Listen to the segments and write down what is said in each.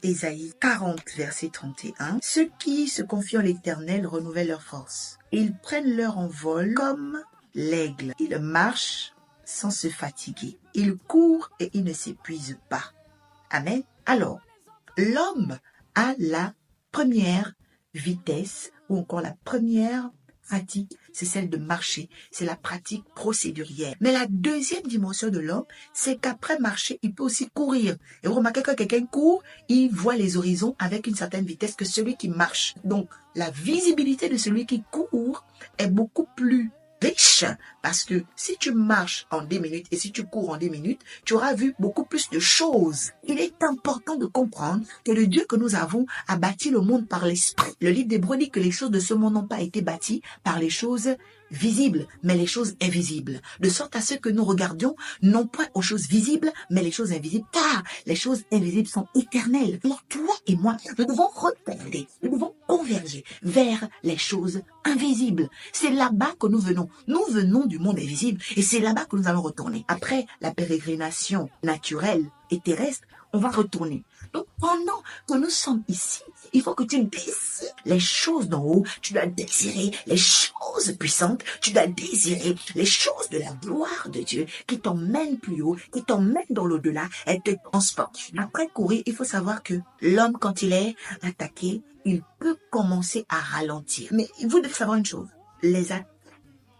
Ésaïe 40, verset 31. Ceux qui se confient en l'Éternel renouvellent leur force. Ils prennent leur envol comme l'aigle. Ils marchent sans se fatiguer. Ils courent et ils ne s'épuisent pas. Amen. Alors, l'homme a la première vitesse ou encore la première pratique, c'est celle de marcher, c'est la pratique procédurière. Mais la deuxième dimension de l'homme, c'est qu'après marcher, il peut aussi courir. Et vous remarquez que quelqu'un court, il voit les horizons avec une certaine vitesse que celui qui marche. Donc, la visibilité de celui qui court est beaucoup plus riche, parce que si tu marches en 10 minutes et si tu cours en 10 minutes, tu auras vu beaucoup plus de choses. Il est important de comprendre que le Dieu que nous avons a bâti le monde par l'esprit. Le livre d'Hébreux dit que les choses de ce monde n'ont pas été bâties par les choses visibles, mais les choses invisibles. De sorte à ce que nous regardions, non point aux choses visibles, mais les choses invisibles, car les choses invisibles sont éternelles. Alors toi et moi, nous devons regarder, nous devons converger vers les choses invisibles. C'est là-bas que nous venons. Nous venons du monde invisible et c'est là-bas que nous allons retourner. Après la pérégrination naturelle et terrestre, on va retourner. Donc, pendant que nous sommes ici, il faut que tu désires les choses d'en haut. Tu dois désirer les choses puissantes. Tu dois désirer les choses de la gloire de Dieu qui t'emmènent plus haut, qui t'emmènent dans l'au-delà et te transportent. Après courir, il faut savoir que l'homme, quand il est attaqué, il peut commencer à ralentir. Mais vous devez savoir une chose. Les attaques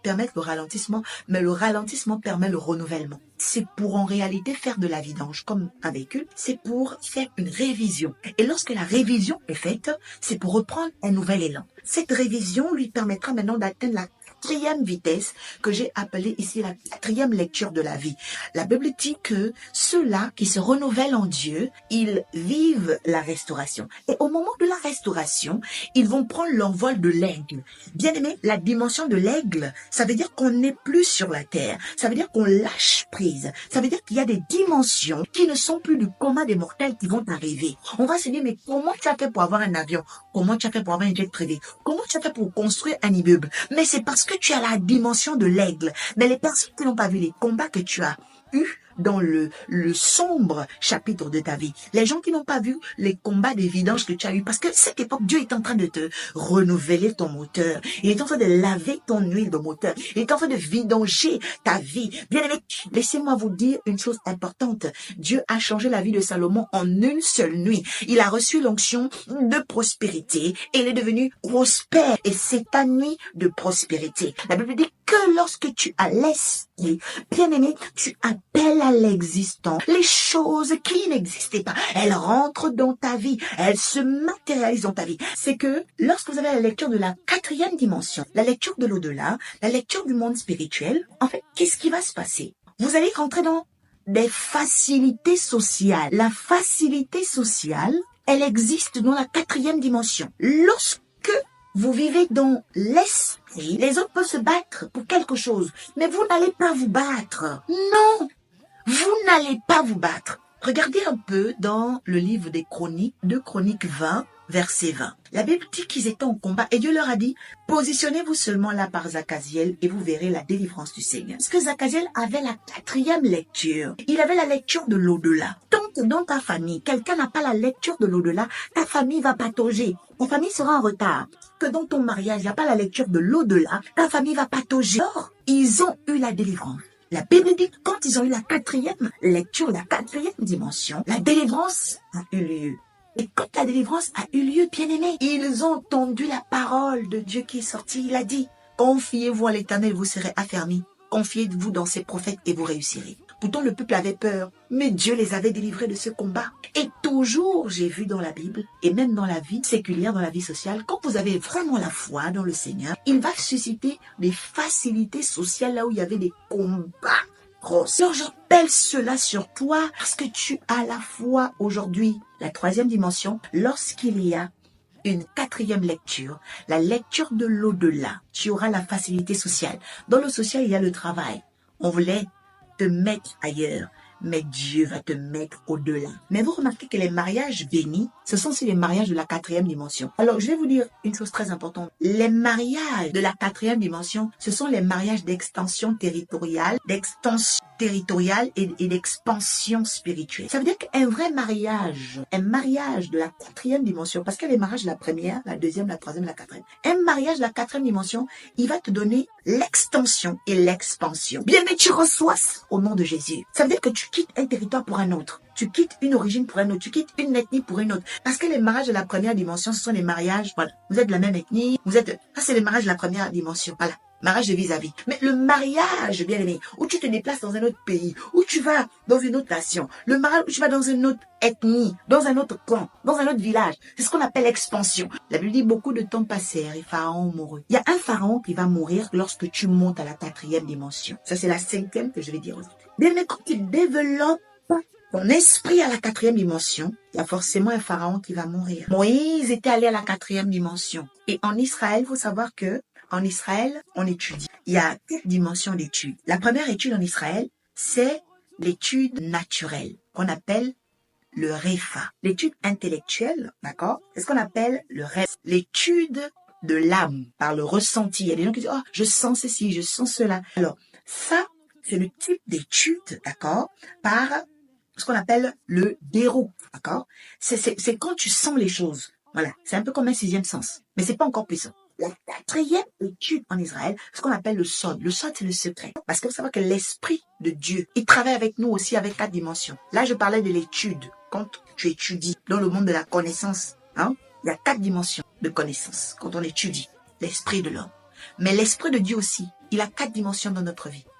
permettent le ralentissement, mais le ralentissement permet le renouvellement. C'est pour en réalité faire de la vidange comme un véhicule, c'est pour faire une révision. Et lorsque la révision est faite, c'est pour reprendre un nouvel élan. Cette révision lui permettra maintenant d'atteindre la quatrième vitesse que j'ai appelée ici la quatrième lecture de la vie. La Bible dit que ceux-là qui se renouvellent en Dieu, ils vivent la restauration. Et au moment de la restauration, ils vont prendre l'envol de l'aigle. Bien aimé, la dimension de l'aigle, ça veut dire qu'on n'est plus sur la terre. Ça veut dire qu'on lâche prise. Ça veut dire qu'il y a des dimensions qui ne sont plus du commun des mortels qui vont arriver. On va se dire, mais comment tu as fait pour avoir un avion? Comment tu as fait pour avoir un jet privé? Comment tu as fait pour construire un immeuble? Mais c'est parce que tu as la dimension de l'aigle. Mais les personnes qui n'ont pas vu les combats que tu as eus dans le sombre chapitre de ta vie, les gens qui n'ont pas vu les combats des vidanges que tu as eu, parce que cette époque, Dieu est en train de te renouveler ton moteur. Il est en train de laver ton huile de moteur. Il est en train de vidanger ta vie. Bien aimé, laissez-moi vous dire une chose importante. Dieu a changé la vie de Salomon en une seule nuit. Il a reçu l'onction de prospérité et il est devenu prospère. Et c'est ta nuit de prospérité. La Bible dit que lorsque tu as l'esprit, bien aimé, tu appelles à l'existant les choses qui n'existaient pas. Elles rentrent dans ta vie, elles se matérialisent dans ta vie. C'est que lorsque vous avez la lecture de la quatrième dimension, la lecture de l'au-delà, la lecture du monde spirituel, en fait, qu'est-ce qui va se passer? Vous allez rentrer dans des facilités sociales. La facilité sociale, elle existe dans la quatrième dimension. Lorsque vous vivez dans l'esprit, les autres peuvent se battre pour quelque chose, mais vous n'allez pas vous battre. Non, vous n'allez pas vous battre. Regardez un peu dans le livre des Chroniques, de Chroniques 20, verset 20. La Bible dit qu'ils étaient en combat et Dieu leur a dit, positionnez-vous seulement là par Zachaziel et vous verrez la délivrance du Seigneur. Parce que Zachaziel avait la quatrième lecture. Il avait la lecture de l'au-delà. Tant que dans ta famille, quelqu'un n'a pas la lecture de l'au-delà, ta famille va patauger. Ta famille sera en retard. Que dans ton mariage, il n'y a pas la lecture de l'au-delà, ta famille va patauger. Or, ils ont eu la délivrance. La Bible dit que quand ils ont eu la quatrième lecture, la quatrième dimension, la délivrance a eu lieu. Et quand la délivrance a eu lieu, bien-aimés, ils ont entendu la parole de Dieu qui est sortie. Il a dit, confiez-vous à l'Éternel, vous serez affermis. Confiez-vous dans ses prophètes et vous réussirez. Pourtant, le peuple avait peur, mais Dieu les avait délivrés de ce combat. Et toujours, j'ai vu dans la Bible, et même dans la vie séculière, dans la vie sociale, quand vous avez vraiment la foi dans le Seigneur, il va susciter des facilités sociales là où il y avait des combats. Alors j'appelle cela sur toi parce que tu as la foi aujourd'hui. La troisième dimension, lorsqu'il y a une quatrième lecture, la lecture de l'au-delà, tu auras la facilité sociale. Dans le social, il y a le travail. On voulait te mettre ailleurs, mais Dieu va te mettre au-delà. Mais vous remarquez que les mariages bénis, ce sont aussi les mariages de la quatrième dimension. Alors, je vais vous dire une chose très importante. Les mariages de la quatrième dimension, ce sont les mariages d'extension territoriale, d'extension territorial et d'expansion spirituelle. Ça veut dire qu'un vrai mariage, un mariage de la 4e dimension, parce qu'il y a les mariages de la première, la deuxième, la troisième, la quatrième. Un mariage de la 4e dimension, il va te donner l'extension et l'expansion. Bien, mais tu reçois au nom de Jésus. Ça veut dire que tu quittes un territoire pour un autre. Tu quittes une origine pour un autre. Tu quittes une ethnie pour une autre. Parce que les mariages de la première dimension, ce sont les mariages, voilà. Vous êtes de la même ethnie, ça c'est les mariages de la première dimension. Voilà. Mariage de vis-à-vis. Mais le mariage, bien aimé, où tu te déplaces dans un autre pays, où tu vas dans une autre nation, le mariage où tu vas dans une autre ethnie, dans un autre clan, dans un autre village, c'est ce qu'on appelle l'expansion. La Bible dit beaucoup de temps passèrent et Pharaon mourut. Il y a un Pharaon qui va mourir lorsque tu montes à la 4e dimension. Ça, c'est la 5e que je vais dire aujourd'hui. Bien aimé, quand tu développes ton esprit à la 4e dimension, il y a forcément un Pharaon qui va mourir. Moïse était allé à la 4e dimension. Et en Israël, il faut savoir que en Israël, on étudie. Il y a 4 dimensions d'études. La première étude en Israël, c'est l'étude naturelle, qu'on appelle le Réfa. L'étude intellectuelle, d'accord, c'est ce qu'on appelle le Réfa. L'étude de l'âme, par le ressenti. Il y a des gens qui disent, oh, je sens ceci, je sens cela. Alors, ça, c'est le type d'étude, d'accord, par ce qu'on appelle le dérout, d'accord. C'est quand tu sens les choses. Voilà, c'est un peu comme un 6e sens, mais c'est pas encore puissant. La 4e étude en Israël, ce qu'on appelle le sod. Le sod, c'est le secret. Parce que vous savez que l'Esprit de Dieu, il travaille avec nous aussi avec 4 dimensions. Là, je parlais de l'étude. Quand tu étudies dans le monde de la connaissance, hein, il y a 4 dimensions de connaissance quand on étudie l'esprit de l'homme. Mais l'Esprit de Dieu aussi, il a 4 dimensions dans notre vie.